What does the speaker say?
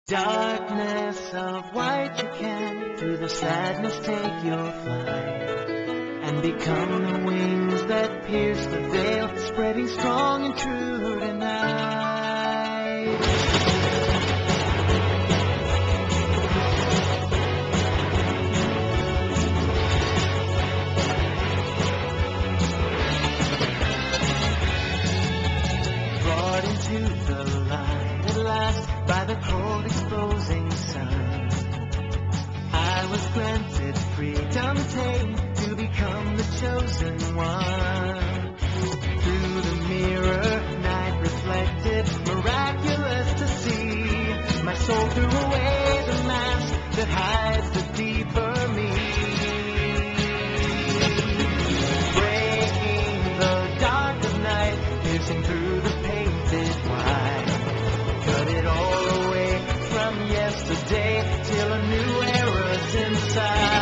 Darkness of white, you can through the sadness take your flight and become the wings that pierce the veil, spreading strong and true tonight. Brought into the light at last by the cold exposing sun, I was granted freedom tame to become the chosen one. Through the mirror, night reflected, miraculous to see. My soul threw away the mask that hides the deeper me. Breaking the dark of night, piercing through the painted white. Cut it all away from yesterday till a new era's inside.